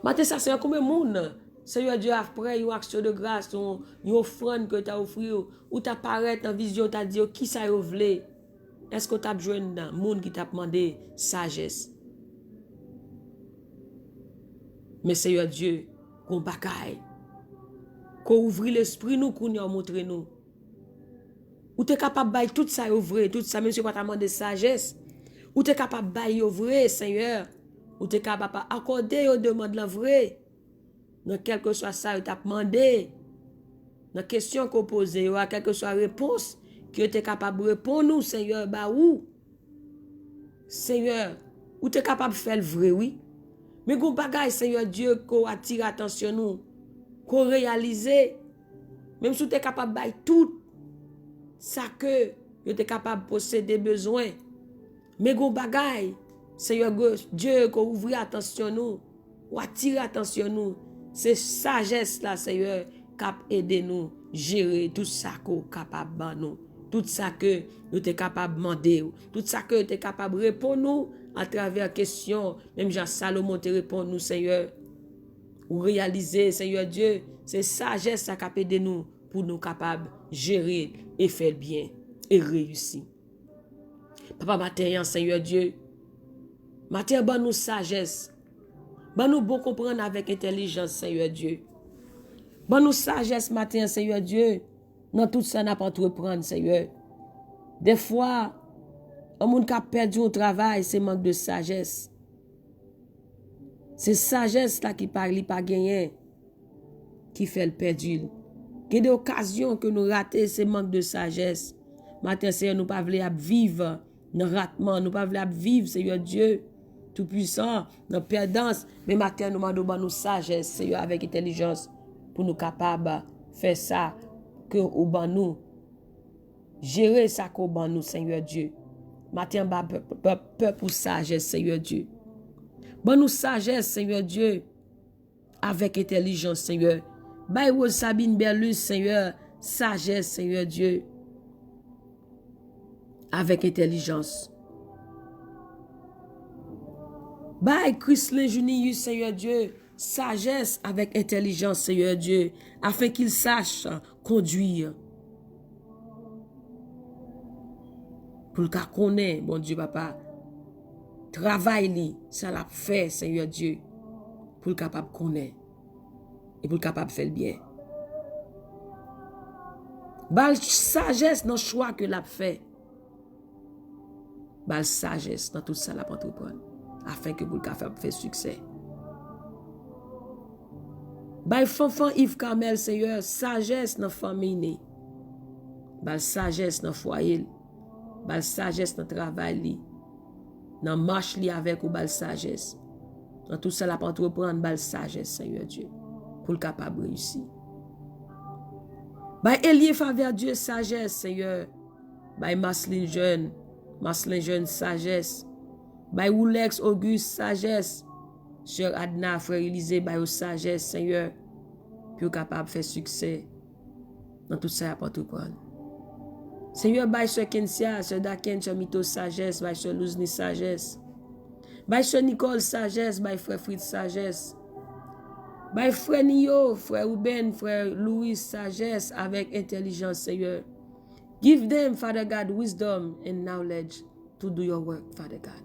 Matin ça, c'est comme un monde. Seigneur Dieu, après une action de grâce, une offrande que tu as offert, ou tu apparaît en vision, tu as dit, qui ça vous voulez? Est-ce que tu as besoin d'un monde qui t'a demandé sagesse? Mais Seigneur Dieu, qu'on bagaille, qu'on ouvre l'esprit nous, qu'on y a montré nous. Ou tu es capable de bailler tout ça ouvrir, tout ça, même si tu as demandé sagesse. Ou tu es capable de bailler ouvrir, Seigneur. Ou tu es capable d'accorder aux demandes la vraie. Dans quel que soit ça, tu as demandé, dans la question qu'on pose, ou à quelle que soit la réponse, que tu es capable de répondre, nous, Seigneur, bah où? Seigneur, ou tu es capable de faire le vrai, oui? Mais qu'on bagaille, Seigneur Dieu, qu'on attire attention nous, qu'on réalise, même si tu es capable de faire tout ça que tu es capable de posséder besoin. Mais qu'on bagaille, Seigneur Dieu, qu'on ouvre attention nous, ou attire attention nous. C'est sagesse là, Seigneur, qui a aidé nous gérer tout ça qu'on est capable de nous. Tout ça que nous sommes capables de demander. Tout ça que nous sommes capables de répondre nous à travers questions. Même Jean Salomon te répond nous, Seigneur. Ou réaliser, Seigneur Dieu, c'est sagesse qui a aidé nous pour nous capables de gérer et faire bien et réussir. Papa, matin, Seigneur Dieu, matin, ban nous sagesse. Ban nous bon comprendre avec intelligence, Seigneur Dieu. Ban nous sagesse matin, Seigneur Dieu. Dans tout ça, n'a pas entreprendre, Seigneur. Des fois, un monde qui a perdu au travail, c'est manque de sagesse. C'est sagesse là qui parle, pas gagner, qui fait le perdu. Il y a des occasions que nous ratons, c'est manque de sagesse. Matin, Seigneur, nous ne pouvons pas vivre dans le ratement, nous ne pouvons pas vivre, Seigneur Dieu, tout-puissant, dans la perdance. Mais matin, nous demandons nous sagesse, Seigneur, avec intelligence, pour nous capables de faire ça, que au ban nous, gérer ça qu'au ban nous, Seigneur Dieu. Matin, peur pour sagesse, Seigneur Dieu. Ban nous sagesse, Seigneur Dieu, avec intelligence, Seigneur. Baïwo Sabine Berlus, Seigneur, sagesse, Seigneur Dieu, avec intelligence. Baï Christlin Junius, Seigneur Dieu, sagesse avec intelligence, Seigneur Dieu, afin qu'il sache conduire. Pour le cas qu'on est, bon Dieu, papa, travail, ça l'a fait, Seigneur Dieu, pour le capable qu'on est. Et pour le capable de faire le bien. Bal sagesse dans le choix que l'a fait. Bal sagesse dans tout ça l'a entreprendre. Afin que vous le capable faire succès. Bal fanfan Yves Kamel, Seigneur, sagesse dans la famille. Bal sagesse dans le foyer. Bal sagesse dans le travail. Dans la marche avec ou bal sagesse. Dans tout ça l'a entreprendre, bal sagesse, Seigneur Dieu. Pour le capable de réussir. By Elie faveur Dieu sagesse, Seigneur. By Maslin jeune sagesse. By Oulex Auguste sagesse. Sœur Adna, frère Élisée, by sagesse, Seigneur, pour capable de faire succès dans tout ça à entreprendre. Seigneur, by Sœur Kensia, Sœur Daken, Sœur Mito, sagesse, by Sœur Louzni, sagesse. By Sœur Nicole, sagesse, by frère Fritz, sagesse. By frère Nio, frère Ruben, frère Louis, sagesse avec intelligence, Seigneur. Give them, Father God, wisdom and knowledge to do your work, Father God.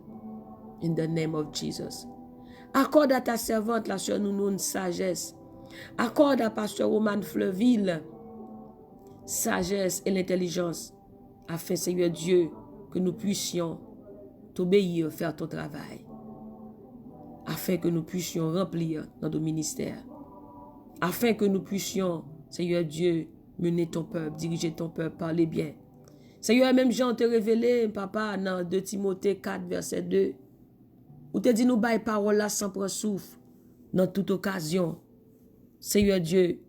In the name of Jesus. Accorde à ta servante, la sœur Nounoun, sagesse. Accorde à pasteur Roman Fleuville, sagesse et l'intelligence, afin, Seigneur Dieu, que nous puissions t'obéir, faire ton travail, afin que nous puissions remplir notre ministère, afin que nous puissions, Seigneur Dieu, mener ton peuple, diriger ton peuple, parler bien. Seigneur, même Jean te révélé, papa, dans 2 Timothée 4, verset 2, où te dit nous baille parole là sans prendre souffle, dans toute occasion. Seigneur Dieu,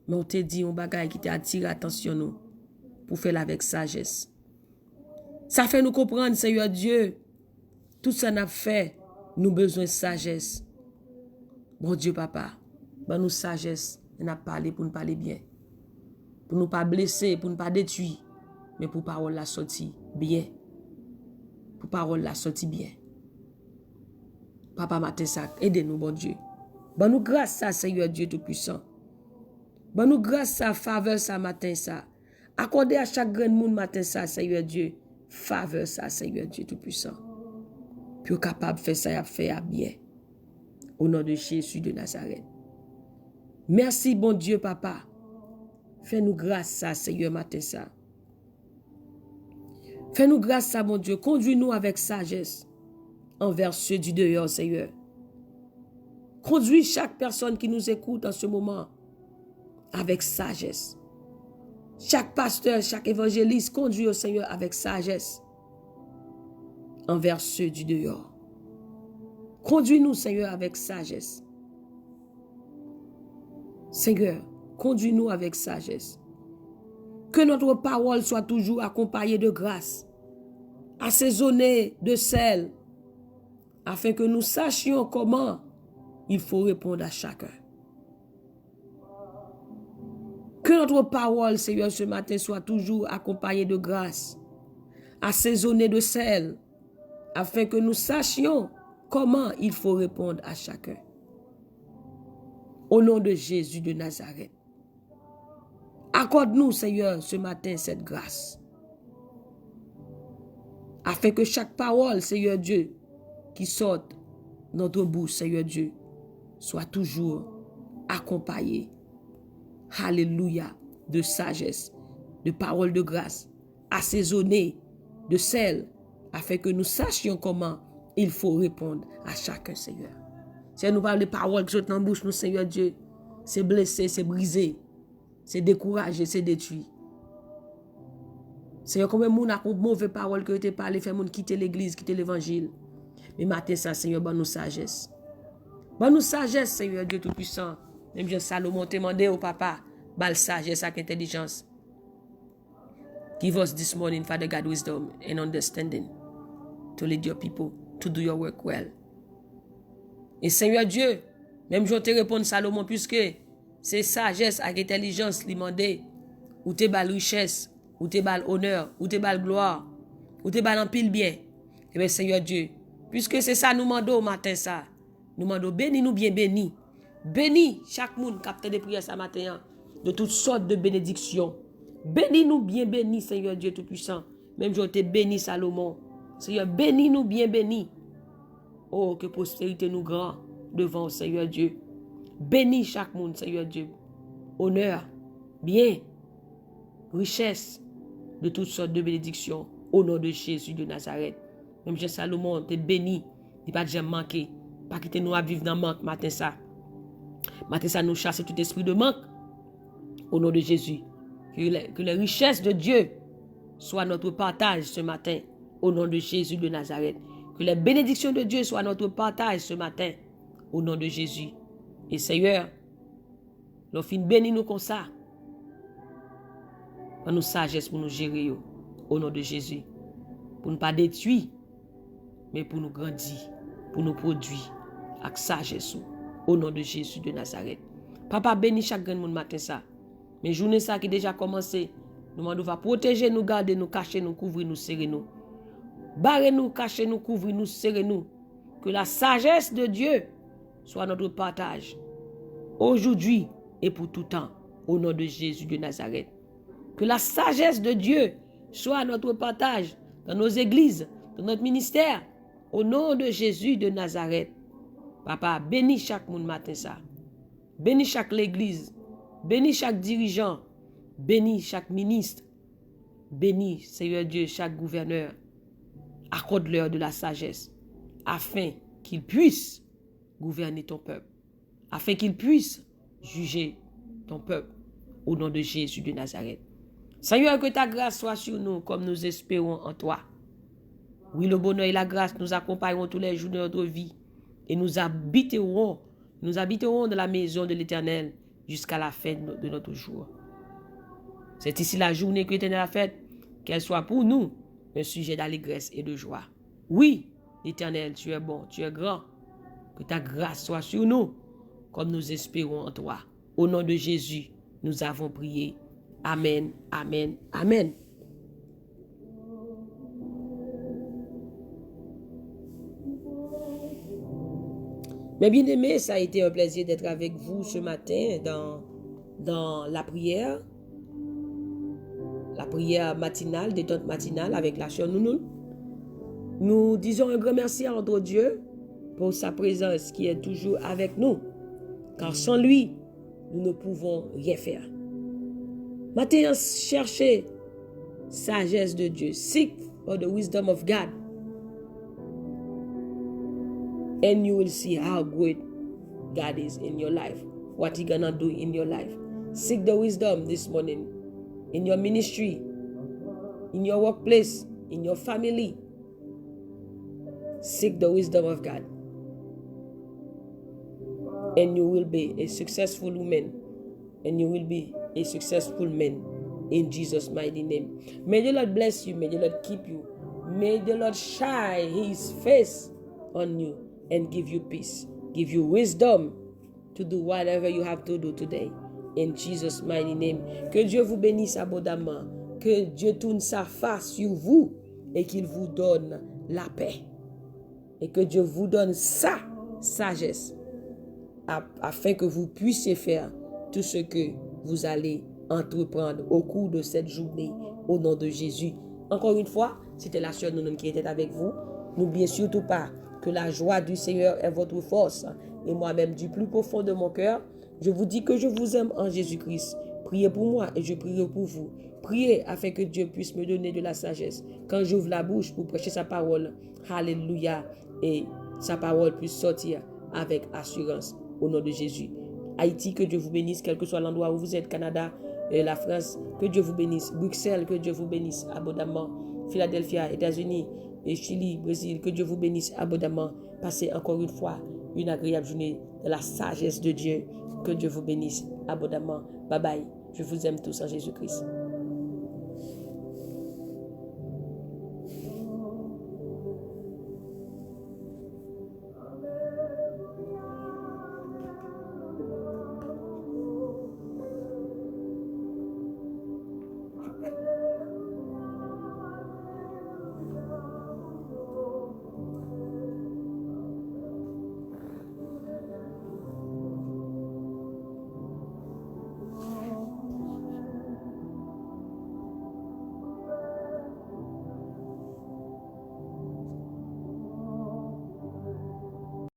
mais on te dit un bagage qui t'attire attention nous, pour faire avec sagesse. Ça fait nous comprendre, Seigneur Dieu, tout ça n'a fait, nous besoin de sagesse. Bon Dieu, papa, ben nous sagesse, on a parlé pour nous parler bien. Pour nous pas blesser, pour nous pas détruire, mais pour parole la sortie bien. Pour parole la sortie bien. Papa, matin ça, aidez-nous, bon Dieu. Ben nous grâce ça, Seigneur Dieu Tout-Puissant. Ben nous grâce ça, faveur ça, matin ça. Accordez à chaque grand monde matin ça, Seigneur Dieu. Faveur ça, Seigneur Dieu Tout-Puissant. Puis capable de faire ça, faire bien. Au nom de Jésus de Nazareth. Merci, bon Dieu, papa. Fais-nous grâce ça, Seigneur, matin ça. Fais-nous grâce ça, mon Dieu. Conduis-nous avec sagesse envers ceux du dehors, Seigneur. Conduis chaque personne qui nous écoute en ce moment avec sagesse. Chaque pasteur, chaque évangéliste, conduit au Seigneur avec sagesse envers ceux du dehors. Conduis-nous, Seigneur, avec sagesse. Seigneur, conduis-nous avec sagesse. Que notre parole soit toujours accompagnée de grâce, assaisonnée de sel, afin que nous sachions comment il faut répondre à chacun. Que notre parole, Seigneur, ce matin soit toujours accompagnée de grâce, assaisonnée de sel, afin que nous sachions comment il faut répondre à chacun. Au nom de Jésus de Nazareth. Accorde-nous, Seigneur, ce matin cette grâce. Afin que chaque parole, Seigneur Dieu, qui sorte de notre bouche, Seigneur Dieu, soit toujours accompagnée. Alléluia, de sagesse, de paroles de grâce, assaisonnée de sel, afin que nous sachions comment il faut répondre à chacun, Seigneur. Si nous parlons de paroles qui sont dans la bouche, nous, Seigneur Dieu, c'est blessé, c'est brisé, c'est découragé, c'est détruit. Seigneur, combien de monde a une mauvaise parole que tu as parlé, fait monde quitter l'église, quitter l'évangile. Mais matin, ça, Seigneur, bonne nous sagesse. Bonne nous sagesse, Seigneur Dieu Tout-Puissant. Même Jean Salomon te demandé au papa, bal sagesse avec intelligence. Give us this morning, Father God, wisdom and understanding to lead your people, to do your work well. Et Seigneur Dieu, même je te réponds Salomon, puisque c'est sagesse avec intelligence lui demander, ou te bal richesse, ou te bal honneur, ou te bal gloire, ou te bal en pile bien. Eh bien Seigneur Dieu, puisque c'est ça nous demandons au matin ça, nous demandons bénis nous bien bénis. Bénis chaque monde qui a fait des prières ce matin de toutes sortes de bénédictions. Bénis-nous bien bénis, Seigneur Dieu Tout-Puissant. Même je te bénis Salomon. Seigneur, bénis-nous bien bénis. Oh, que prospérité nous grand devant Seigneur Dieu. Bénis chaque monde, Seigneur Dieu. Honneur, bien, richesse, de toutes sortes de bénédictions. Au nom de Jésus de Nazareth. Même Jean Salomon, te bénis. Il pas jamais manqué. Pas quitter nous à vivre dans le manque matin ça. Matin ça nous chasse tout esprit de manque. Au nom de Jésus. Que les richesses de Dieu soient notre partage ce matin. Au nom de Jésus de Nazareth. Que les bénédictions de Dieu soient notre partage ce matin. Au nom de Jésus. Et Seigneur, nous fin bénis nous comme ça. Pour nous sagesse pour nous gérer. Au nom de Jésus. Pour ne pas détruire. Mais pour nous grandir. Pour nous produire. avec sagesse au nom de Jésus de Nazareth. Papa, bénis chaque grand monde matin ça. Mais journée ça qui déjà commencé, nous demandons va protéger nous, garder nous, cacher nous, couvrir nous, serrer nous. Barrer nous, cacher nous, couvrir nous, serrer nous. Que la sagesse de Dieu soit notre partage aujourd'hui et pour tout temps au nom de Jésus de Nazareth. Que la sagesse de Dieu soit notre partage dans nos églises, dans notre ministère, au nom de Jésus de Nazareth. Papa, bénis chaque monde matin ça. Bénis chaque l'église. Bénis chaque dirigeant. Bénis chaque ministre. Bénis, Seigneur Dieu, chaque gouverneur. Accorde-leur de la sagesse afin qu'ils puissent gouverner ton peuple. Afin qu'ils puissent juger ton peuple au nom de Jésus de Nazareth. Seigneur, que ta grâce soit sur nous comme nous espérons en toi. Oui, le bonheur et la grâce nous accompagneront tous les jours de notre vie et nous habiterons dans la maison de l'Éternel jusqu'à la fin de notre jour. C'est ici la journée que l'Éternel a faite, qu'elle soit pour nous un sujet d'allégresse et de joie. Oui, l'Éternel, tu es bon, tu es grand. Que ta grâce soit sur nous comme nous espérons en toi. Au nom de Jésus, nous avons prié. Amen, amen, amen. Mes bien-aimés, ça a été un plaisir d'être avec vous ce matin dans la prière matinale, détente matinale avec la sœur Nounoun. Nous disons un grand merci à notre Dieu pour sa présence qui est toujours avec nous, car sans lui, nous ne pouvons rien faire. Maintenant, cherchez sagesse de Dieu. Seek for the wisdom of God. And you will see how good God is in your life. What He's gonna do in your life. Seek the wisdom this morning. In your ministry. In your workplace. In your family. Seek the wisdom of God. And you will be a successful woman. And you will be a successful man. In Jesus' mighty name. May the Lord bless you. May the Lord keep you. May the Lord shine His face on you. And give you peace, give you wisdom to do whatever you have to do today. In Jesus' mighty name. Que Dieu vous bénisse abondamment. Que Dieu tourne sa face sur vous et qu'il vous donne la paix. Et que Dieu vous donne sa sagesse afin que vous puissiez faire tout ce que vous allez entreprendre au cours de cette journée au nom de Jésus. Encore une fois, c'était la sœur Nounoun qui était avec vous. N'oubliez surtout pas que la joie du Seigneur est votre force. Et moi-même, du plus profond de mon cœur, je vous dis que je vous aime en Jésus-Christ. Priez pour moi et je prierai pour vous. Priez afin que Dieu puisse me donner de la sagesse. Quand j'ouvre la bouche pour prêcher sa parole, alléluia, et sa parole puisse sortir avec assurance au nom de Jésus. Haïti, que Dieu vous bénisse, quel que soit l'endroit où vous êtes, Canada, la France, que Dieu vous bénisse. Bruxelles, que Dieu vous bénisse abondamment. Philadelphia, États-Unis, et Chili, Brésil, que Dieu vous bénisse abondamment. Passez encore une fois une agréable journée de la sagesse de Dieu. Que Dieu vous bénisse abondamment. Bye bye. Je vous aime tous en Jésus-Christ.